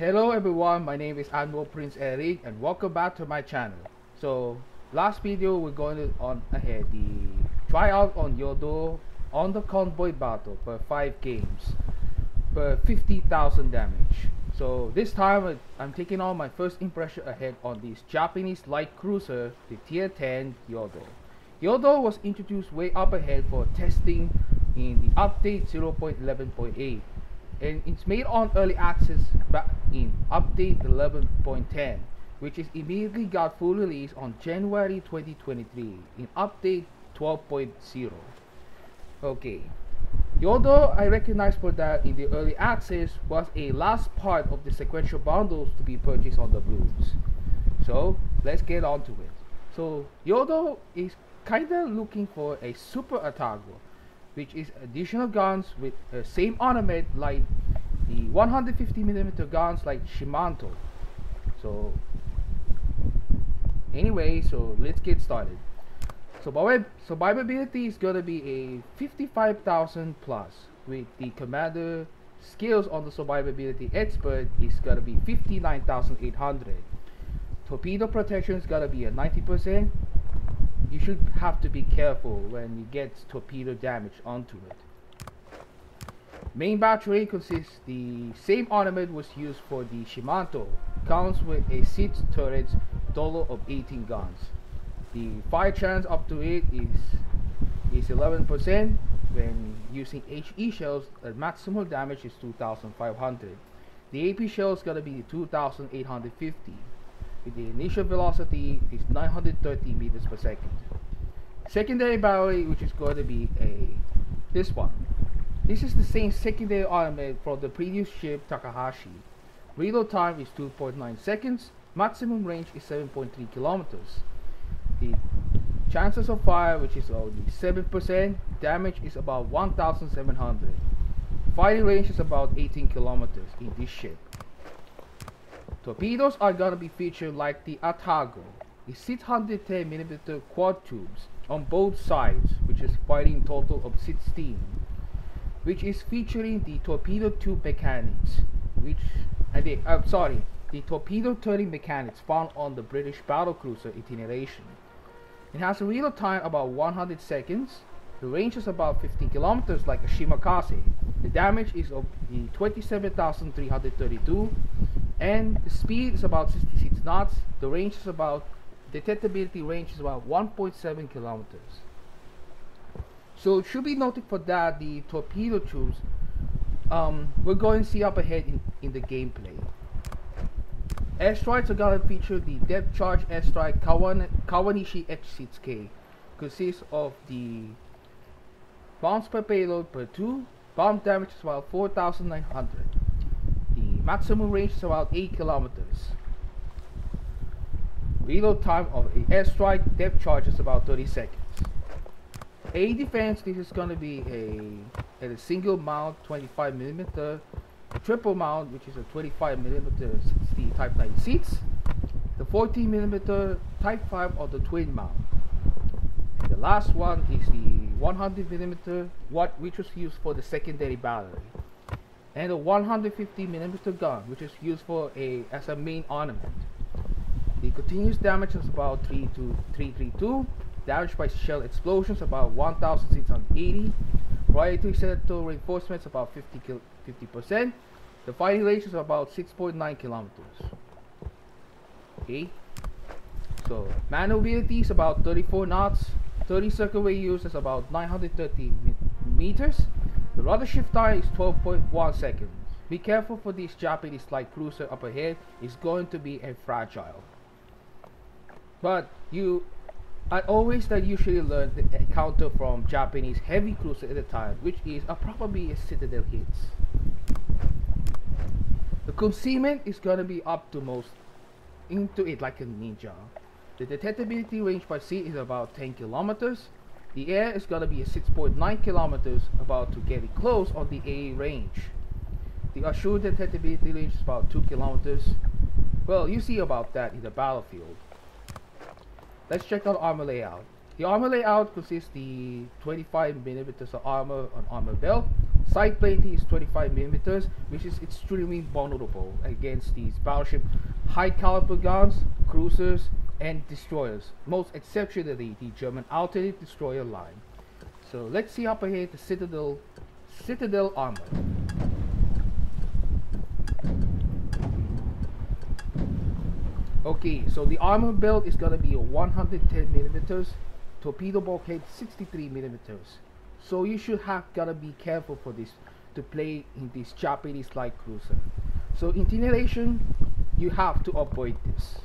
Hello everyone, my name is Admiral Prince Eric and welcome back to my channel. So last video we're going to on ahead the tryout on Yodo on the convoy battle per 5 games per 50,000 damage. So this time I'm taking on my first impression ahead on this Japanese light cruiser, the Tier 10 Yodo. Yodo was introduced way up ahead for testing in the update 0.11.8. and it's made on early access back in update 11.10, which is immediately got full release on January 2023 in update 12.0. Okay, Yodo I recognize for that in the early access was a last part of the sequential bundles to be purchased on the blues. So let's get on to it. So Yodo is kinda looking for a super Atago, which is additional guns with the same armament like the 150mm guns like Shimanto. So anyway, so let's get started. So survivability is gonna be a 55,000 plus, with the commander skills on the survivability expert is gonna be 59,800. Torpedo protection is gonna be a 90%. You should have to be careful when you get torpedo damage onto it. Main battery consists the same armament was used for the Shimanto. Comes with a 6 turrets, total of 18 guns. The fire chance up to it is 11%. When using HE shells, the maximum damage is 2,500. The AP shell is gonna be 2,850. With the initial velocity is 930 meters per second. Secondary battery, which is going to be this one. This is the same secondary armament from the previous ship Takahashi. Reload time is 2.9 seconds. Maximum range is 7.3 kilometers. The chances of fire, which is only 7%. Damage is about 1,700. Fighting range is about 18 kilometers in this ship. Torpedoes are gonna be featured like the Atago, the 610mm quad tubes on both sides, which is fighting total of 16, which is featuring the torpedo tube mechanics, the torpedo turning mechanics found on the British battlecruiser iteration. It has a reload time about 100 seconds. The range is about 15 kilometers like a Shimakase. The damage is of the 27,332. And the speed is about 66 knots. The range is about, detectability range is about 1.7 kilometers. So it should be noted for that the torpedo tubes we're going to see up ahead in the gameplay. Airstrikes are going to feature the depth charge airstrike Kawanishi X6K. Consists of the bombs per payload per 2. Bomb damage is about 4,900. Maximum range is about 8 kilometers. Reload time of the airstrike depth charge is about 30 seconds. A defense, this is going to be a single mount 25mm, a triple mount, which is a 25mm 60 Type 9 seats, the 14mm Type 5 of the twin mount. And the last one is the 100mm which was used for the secondary battery, and a 150mm gun, which is used for as a main ornament. The continuous damage is about 332. Damage by shell explosions about 1,680. Priority sector reinforcements about 50%. The fighting range is about 6.9 kilometers. Okay. So maneuverability is about 34 knots. 30 circle radius is about 930 meters. The rudder shift time is 12.1 seconds. Be careful for this Japanese light cruiser up ahead. It's going to be a fragile. But I always usually learn the counter from Japanese heavy cruiser at the time, which is probably a Citadel hits. The concealment is gonna be up to most into it like a ninja. The detectability range by sea is about 10 kilometers. The air is gonna be a 6.9 kilometers, about to get it close on the A range. The assured detectability range is about 2 kilometers. Well, you see about that in the battlefield. Let's check out armor layout. The armor layout consists the 25mm of armor on armor belt, Side plating is 25 millimeters, which is extremely vulnerable against these battleship high caliber guns, cruisers, and destroyers, most exceptionally the German alternate destroyer line. So let's see up ahead the Citadel armor. Okay, so the armor build is gonna be a 110 millimeters, torpedo bulkhead 63 millimeters. So you should have gotta be careful for this to play in this Japanese light cruiser. So intimidation, you have to avoid this.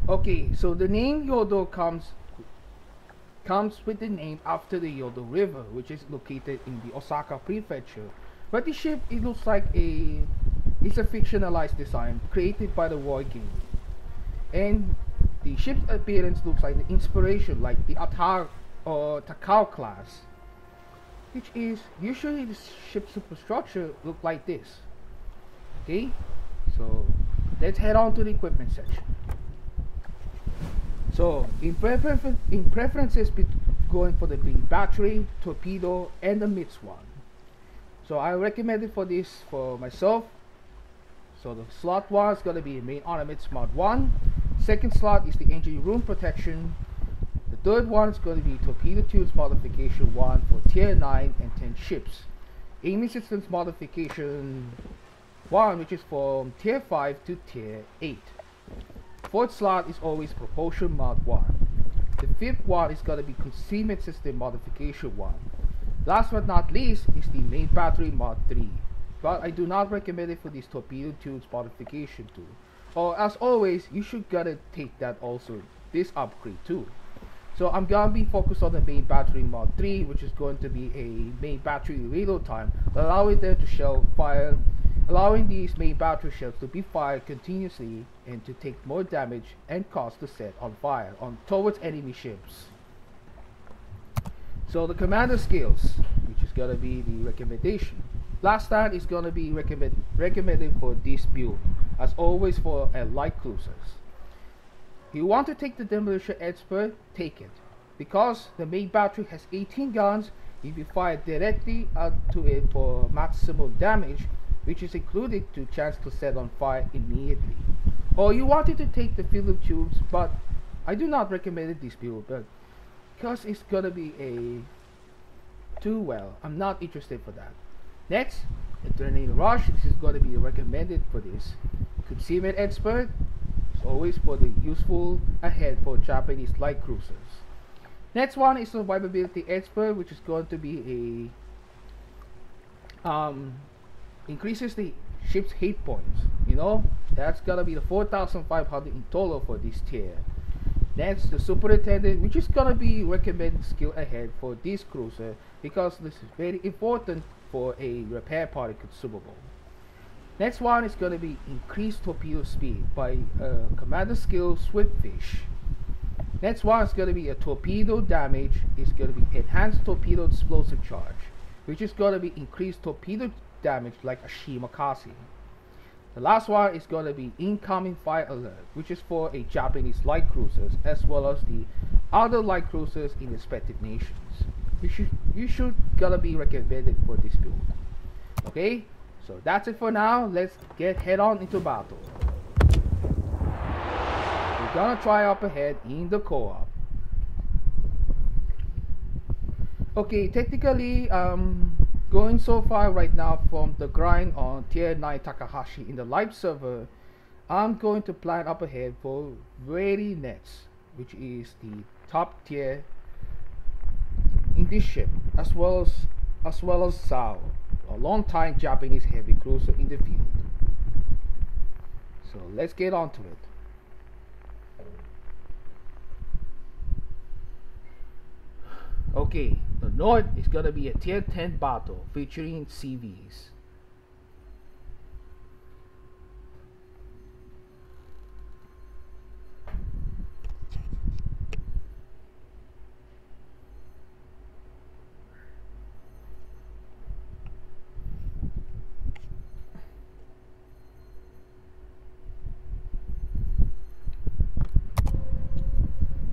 Okay, so the name Yodo comes with the name after the Yodo River, which is located in the Osaka Prefecture. But the ship, it looks like it's a fictionalized design created by the war game, and the ship's appearance looks like the inspiration, like the Atar or Takao class, which is usually the ship's superstructure look like this. Okay, so let's head on to the equipment section. So in preferences going for the big battery, torpedo, and the MITS one. So I recommend it for this for myself. So the slot 1 is going to be main armament mod 1. Second slot is the engine room protection. The third one is going to be torpedo tubes modification 1 for tier 9 and 10 ships. Aiming systems modification 1, which is from tier 5 to tier 8. Fourth slot is always propulsion mod 1. The fifth one is going to be concealment system modification 1. Last but not least is the main battery mod 3. But I do not recommend it for this torpedo tubes modification 2. Or as always, you should gotta take that also, this upgrade too. So I'm gonna be focused on the main battery mod 3, which is going to be a main battery reload time, allowing them to shell fire, allowing these main battery shells to be fired continuously and to take more damage and cause to set on fire towards enemy ships. So the commander skills, which is gonna be the recommendation. Last time is gonna be recommended for this build, as always for light cruisers. If you want to take the demolition expert, take it, because the main battery has 18 guns. If you fire directly onto it for maximum damage, which is included to chance to set on fire immediately. Or you wanted to take the Philip tubes, but I do not recommend this build, but because it's gonna be I'm not interested for that. Next, the Tornado Rush. This is gonna be recommended for this. Concealment expert is always for the useful ahead for Japanese light cruisers. Next one is survivability expert, which is going to be a increases the ship's hit points. You know, that's gonna be the 4,500 in total for this tier. Next, the superintendent, which is gonna be recommended skill ahead for this cruiser, because this is very important for a repair party consumable. Next one is gonna be increased torpedo speed by commander skill Swiftfish. Next one is gonna be a torpedo damage. It's gonna be enhanced torpedo explosive charge, which is gonna be increased torpedo damage like a Shimakase. The last one is going to be incoming fire alert, which is for a Japanese light cruisers as well as the other light cruisers in respective nations. You should gotta be recommended for this build. Okay, so that's it for now. Let's head on into battle. We're gonna try up ahead in the co-op. Okay, technically going so far right now from the grind on Tier IX Takahashi in the live server, I'm going to plan up ahead for very next, which is the top tier in this ship, as well as Zao, a long-time Japanese heavy cruiser in the field. So let's get on to it. Okay, the North is gonna be a tier 10 battle featuring CVs.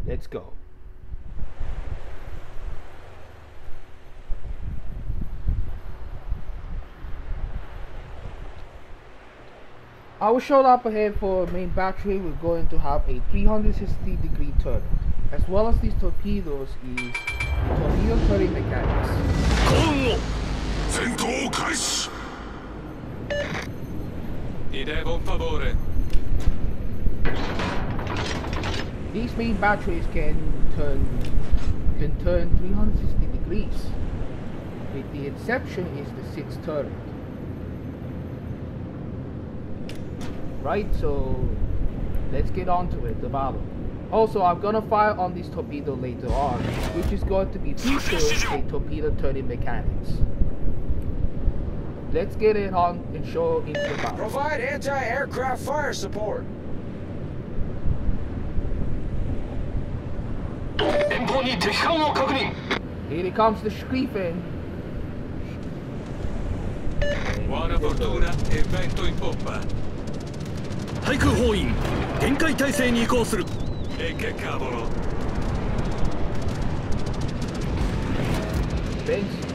Let's go. Our short up ahead for main battery, we're going to have a 360-degree turn. As well as these torpedoes is torpedo turning mechanics. These main batteries can turn 360 degrees. With the exception is the 6th turret. Right, so let's get on to it, the battle. Also, I'm gonna fire on this torpedo later on, which is going to be featured a torpedo turning mechanics. Let's get it on and show into the battle. Provide anti-aircraft fire support. Here comes the Schlieffen. Buona fortuna e vento in poppa. 対空砲員限界態勢に移行する。 E che cavolo! Thanks.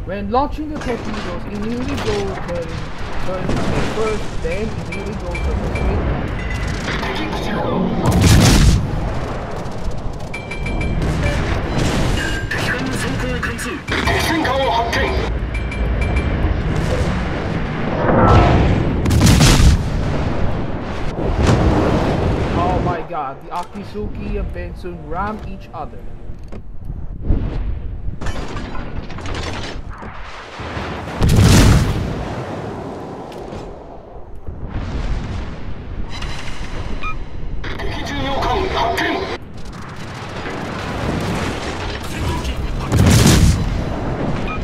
When launching the torpedoes, immediately go turn first, then immediately go to the straight. Oh my god, the Akizuki and Benson ram each other.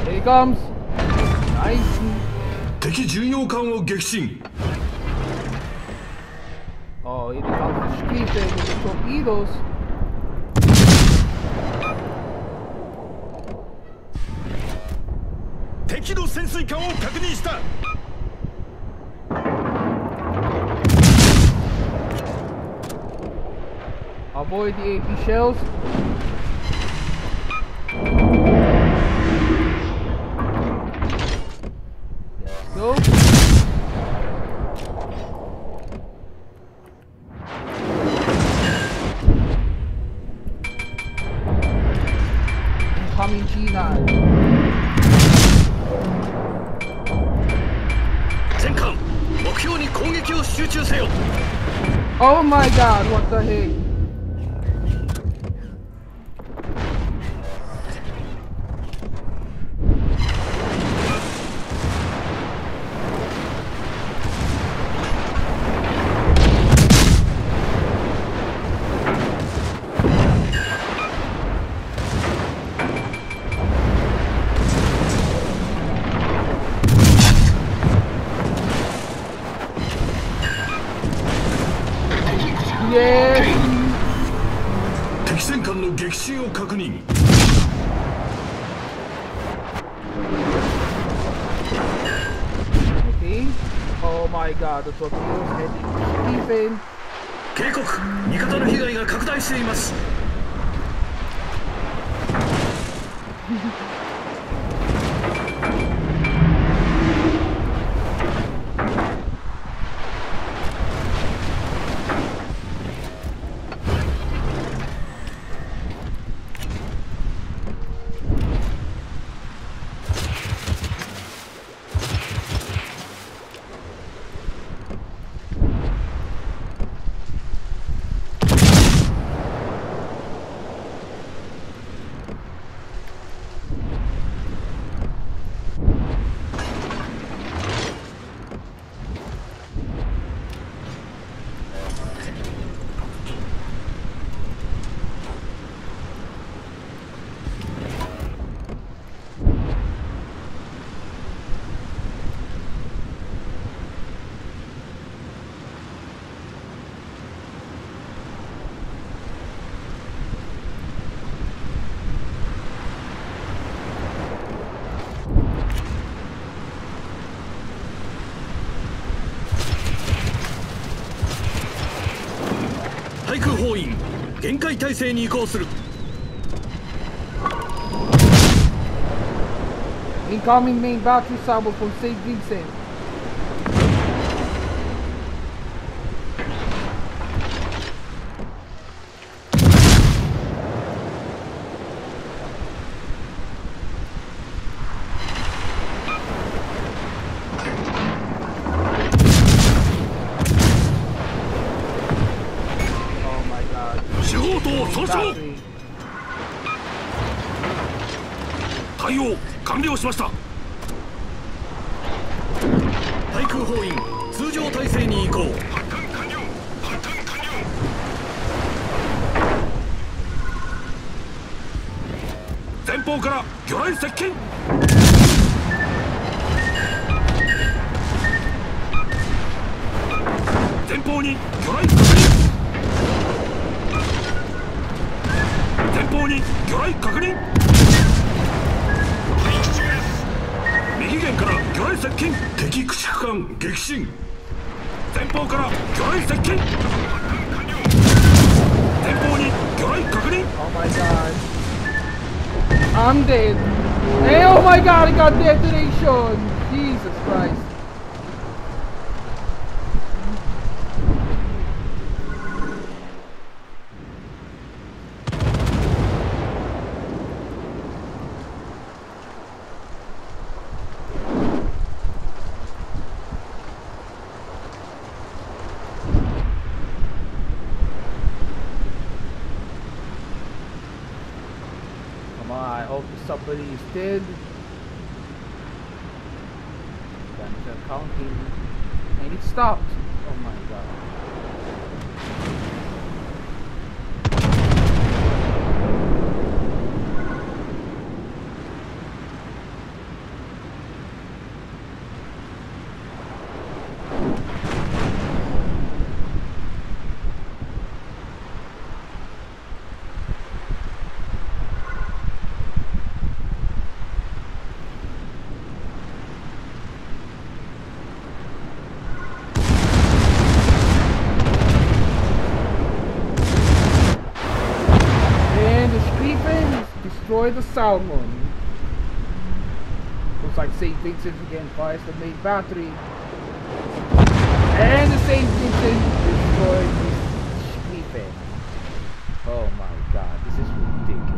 Here he comes. Nice. 敵巡洋艦を撃沈。 Oh, here comes the Schlieffen with the torpedoes. Avoid the AP shells. Let's go. Incoming G9. Oh my god, what the heck? Yes. 敵戦艦の撃沈を確認。 Okay. Oh my god, the torpedoes heading Schlieffen. 警告、味方の被害が拡大しています。砲員限界態勢に移行する。 Incoming main battery salvo from St. Vincent. Oh my god. 司法塔損傷。 Battery. 対応完了しました。対空砲員通常態勢に移行。前方から魚雷接近。前方に魚雷確認。前方に魚雷確認。 右舷から魚雷接近。敵駆逐艦撃沈。前方から魚雷接近。前方に魚雷確認。 Oh my god. I'm dead. Hey, oh my god, I got detonation. Jesus Christ. Come on, I hope somebody is dead. Guns are counting. And it stopped. Oh my god. Destroy the salmon. Looks like St. Vincent again fires the main battery. And the St. Vincent destroyed his Schlieffen. Oh my god, this is ridiculous.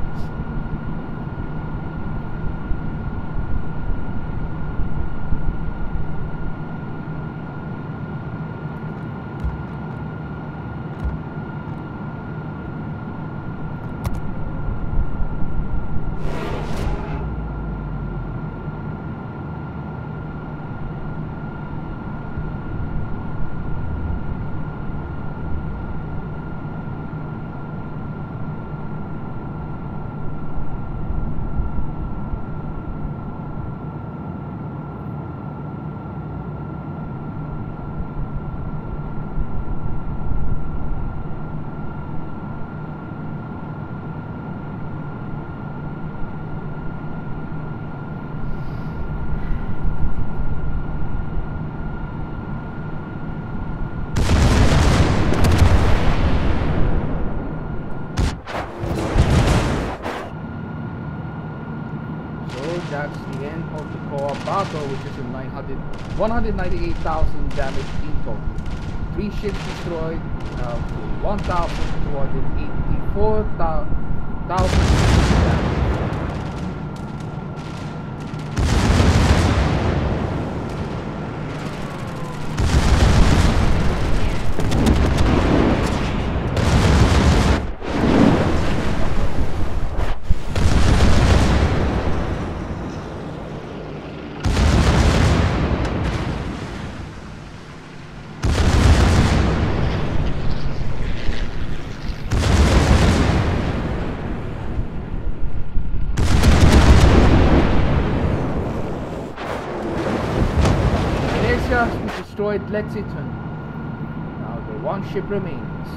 That's the end of the co-op battle, which is a 198,000 damage in total. 3 ships destroyed, 1,284,000 damage. We destroyed Lexington. Now the one ship remains.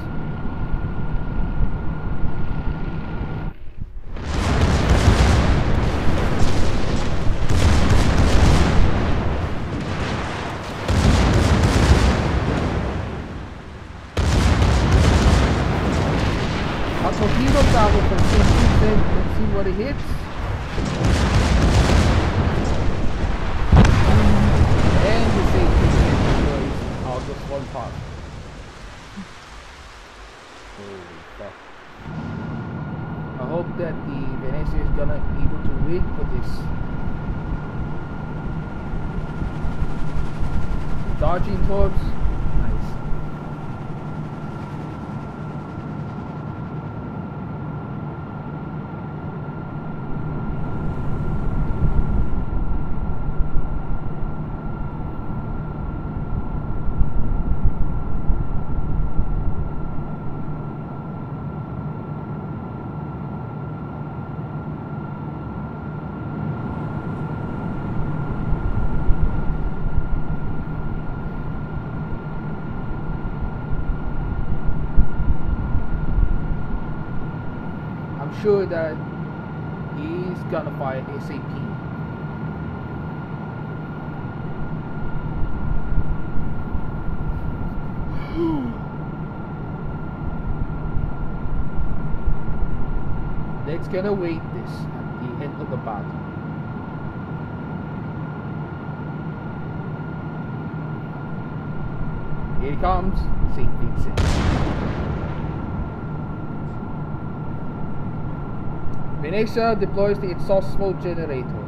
Zero travel from St. Vincent. Let's see what it hits. And the St. Vincent destroys out just one part. Holy fuck. I hope that the Venezia is gonna be able to win for this. Dodging torps. Nice. Sure that he's gonna fire SAP. Let's gonna wait this at the end of the battle. Here he comes, St. Vincent. Venezia deploys the exhaust smoke generator.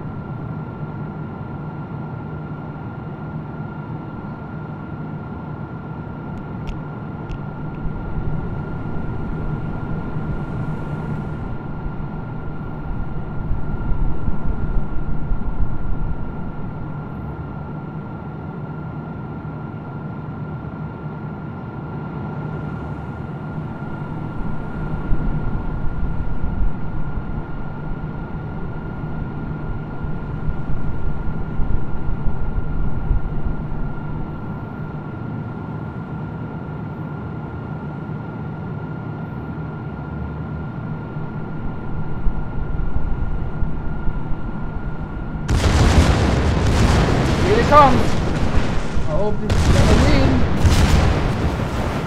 Comes. I hope this is gonna win.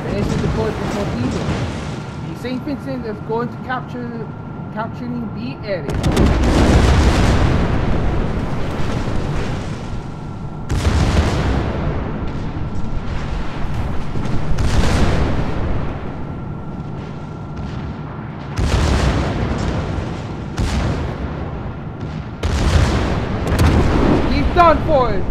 Venezia deploys the torpedo. The St. Vincent is going to capturing the area. He's done for it.